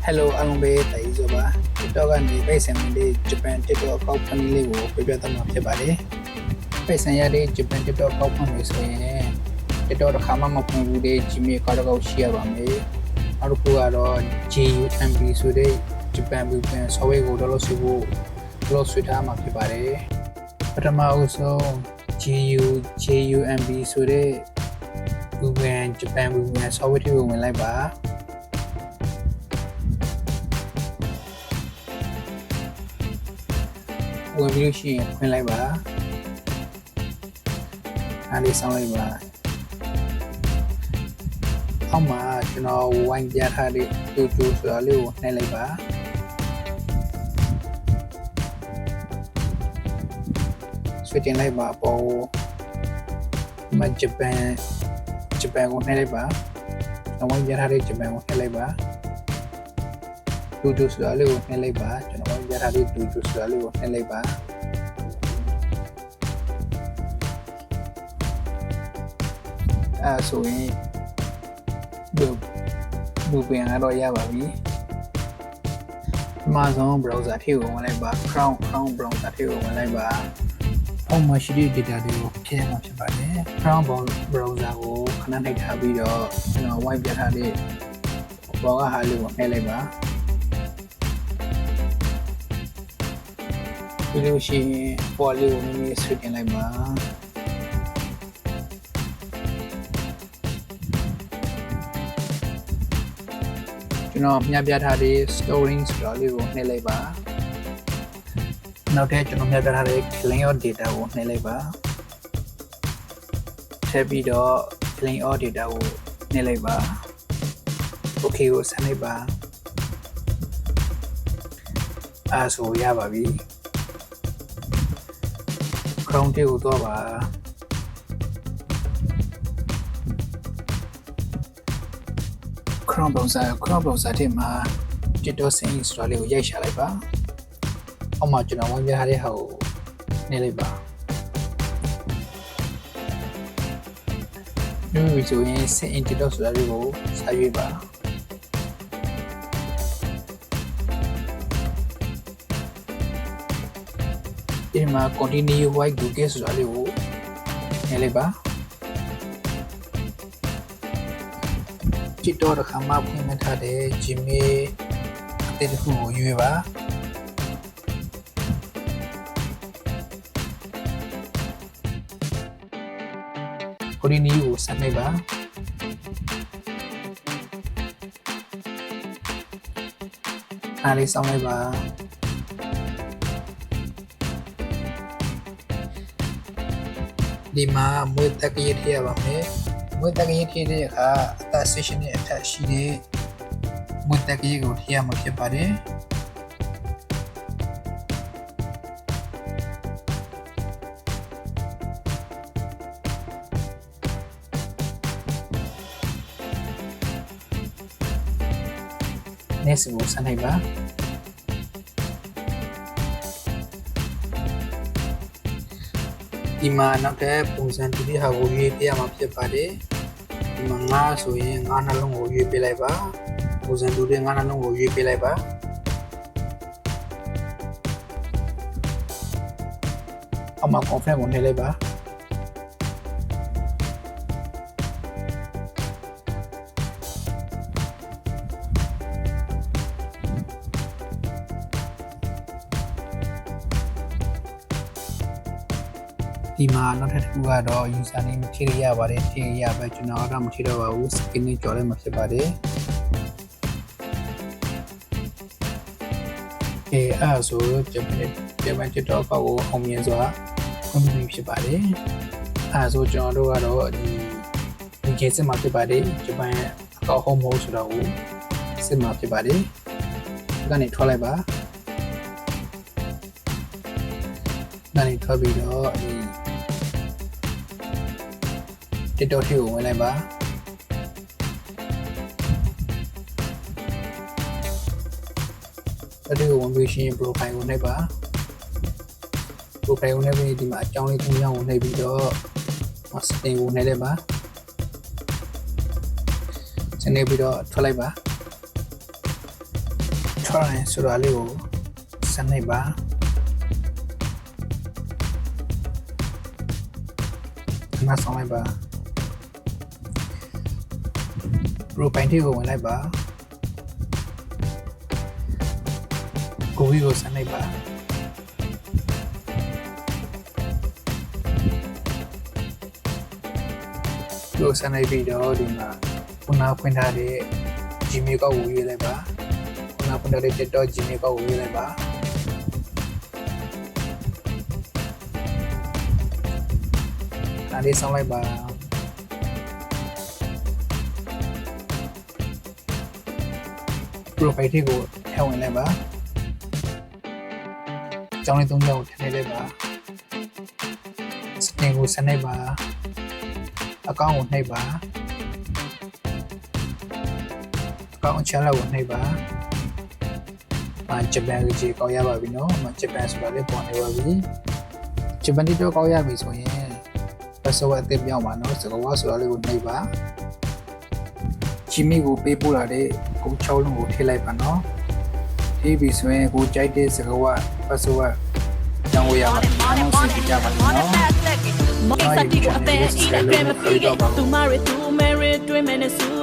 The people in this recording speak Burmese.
Hello အားလုံးပဲတိုင်ဆိုပါ TikTok ကနေပိတ်ဆံဝင်တဲ့ Japan TikTok အကောင့်ဖွင့်လေးကိုပြပြသွားမှာဖြစ်ပါတယ်ပိတ်ဆံရတဲ့ Japan TikTok အကောင့်ဖွင့်လို့ဆိုရင် TikTok တစ်ခါမှမဖွင့်ဘူးတဲ့ Gmail အကောင့်ရှိရပါမယ်နောက်တစ်ခုကတော့ JUMP ဆိုတဲ့ Japan Business Software ကိုdownload ဆွဲဖို့ download ဆွဲထားမှာဖြစ်ပါတယ်ပထမအဆုံး JUMP ဆိုတဲ့ Japan Business Software ကိုဝင်လိုက်ပါဝင်ပြီးရှိရင်ဖွင့်လိုက်ပါအားလေးဆောင်းလိုက်ပါအောက်မှာကျွန်တော်ဝိုင်းပြထားတဲ့တူတူဆိုတာလေးကိုနှိပ်လိုက်ပါဆွဲတင်လိုက်ပါပေါ်မဂျပန်ကိုနှိပ်လိုက်ပါကျွန်တော်ဝိုင်းပြထားတဲ့ဂျပန်ကိုနှိပ်လိုက်ပါတူတူဆိုတာလေးကိုနှိပ်လိုက်ပါကျွန်တော်ရထားတဲ့တူတူဆိုတာလေးကိုနှိပ်လိုက်ပါဆိုရင်ဘူပင်ကတော့ရပါပြီ Amazon browser ထဲကိုဝင်လိုက်ပါ Chrome browser ထဲကိုဝင်လိုက်ပါအောက်မှာရှိတဲ့ data တွေကိုဖြည့်ရမှာဖြစ်ပါတယ် Chrome browser ကိုခဏနှိပ်ထားပြီးတော့ကျွန်တော် wipe ပြထားတဲ့ဘောကဟာလေးကိုနှိပ်လိုက်ပါဒီလိုရှိရင်ပေါ်လေးကိုနည်းနည်းဆွဲတင်လိုက်ပါကျွန်တော်မျှပြထားတဲ့ storing ဆိုတာလေးကိုနှိပ်လိုက်ပါနောက်ထပ်ကျွန်တော်မျှပြထားတဲ့ clean out data ကိုနှိပ်လိုက်ပါထပ်ပြီးတော့ clean out data ကိုနှိပ်လိုက်ပါ okay ကိုဆက်လိုက်ပါဆိုရပါပြီChrome ကိုတော့ပါ Chrome browser ထဲမှာ TikTok ဆင်းဆိုတာလေးကိုရိုက်ရှာလိုက်ပါအောက်မှာကျွန်တော်ဝင်ပြထားတဲ့ဟာကိုနှိပ်လိုက်ပါဒီဆိုရင်ဆင်း TikTok ဆိုတာလေးကိုစာရွေးပါဒီမှာ continue white Google ဆိုတာလေးကိုနှိပ်လိုက်ပါ TikTok တစ်ခါမှဖွင့်မထားတဲ့ Gmail အသစ်တစ်ခုကိုရွေးပါcontinue ကိုဆက်လိုက်ပါအားလေးဆောင်းလိုက်ပါဒီမှာမွေးတက်ရထည့်ရပါမယ်မွေးတက်ရထည့်တဲ့အခါအသက် session နဲ့အထက်ရှိတဲ့မွေးတက်ရကိုထည့်ရမှာဖြစ်ပါတယ်next ကိုဆက်လိုက်ပါဒီမှာနောက်တဲ့ပုံစံတူတဲ့ဟာကိုရွေးပြရမှာဖြစ်ပါတယ်ဒီမှာငါဆိုရင်ငါနှလုံးကိုရွေးပြလိုက်ပါပုံစံတူတဲ့ငါနှလုံးကိုရွေးပြလိုက်ပါအမှ confirm ကိုနှိပ်လိုက်ပါဒီမှာနောက်ထပ်တစ်ခုကတော့ user name ထည့်ရပါတယ်ထည့်ရပဲကျွန်တော်တော့မထည့်တော့ပါဘူး skin နဲ့ကြော်လိုက်မှာဖြစ်ပါတယ်ဆိုJapan TikTok ကိုအောင်မြင်စွာကွန်ပျူတာဖြစ်ပါတယ်ဆိုကျွန်တော်တို့ကတော့ဒီ စစ်မှာဖြစ်ပါတယ် Japan အကောင့် home mode ဆိုတော့ကိုစစ်မှာဖြစ်ပါတယ်ဒီကနေထွက်လိုက်ပါဒီထွက်ပြီးတော့ဒီTikTok ကိုဝင်လိုက်ပါအဲ့ဒီကိုဝင်ပြီးရှင်း profile ကိုနှိပ်ပါ profile ကိုနှိပ်ပြီးဒီမှာအကြောင်းလေး၃យ៉ាងကိုနှိပ်ပြီးတော့ setting ကိုနှိပ်လိုက်ပါစနေပြီးတော့ထွက်လိုက်ပါ ထွက်ရင်ဆိုတာလေးကိုစနေပါမဆောင်လိုက်ပါ profile ကိုဝင်လိုက်ပါ Google ကိုစနေပါလို့စနေပြီးတော့ဒီမှာခုနဖွင့်ထားတဲ့ Gmail ကောက်ကိုရေးလိုက်ပါခုနဖွင့်ထားတဲ့ TikTok Gmail ကောက်ကိုရေးလိုက်ပါဒါလေးဆောင်းလိုက်ပါ profile ကိုထည့်ဝင်လိုက်ပါကျောင်းလေး၃ယောက်ထည့်လိုက်ပါစတင်ကိုစနေပါအကောင့်ကိုနှိပ်ပါအကောင့် channel ကိုနှိပ်ပါဂျပန်ကြီးကောက်ရပါပြီနော်ဂျပန်ဆိုတာလေးပေါ်နေပါပြီဂျပန်တိတော့ကောက်ရပြီဆိုရင် password အသစ်ပြောင်းပါနော်စကားဝါဆိုတာလေးကိုနှိပ်ပါ Gmail ကိုပေးပို့လာတဲ့ကို6လုံးကိုထည့်လိုက်ပါနော်ထည့်ပြီဆိုရင်ကိုကြိုက်တဲ့စကားဝါ password ကြောင်းဝေးရပါမယ်နော်စိတ်ကြပါမယ်နော်ကိစ္စတိကိုအပန်းဤတဲ့မပြီးခဲ့သူမရသူမဲရတွင်မဲနဲ့စု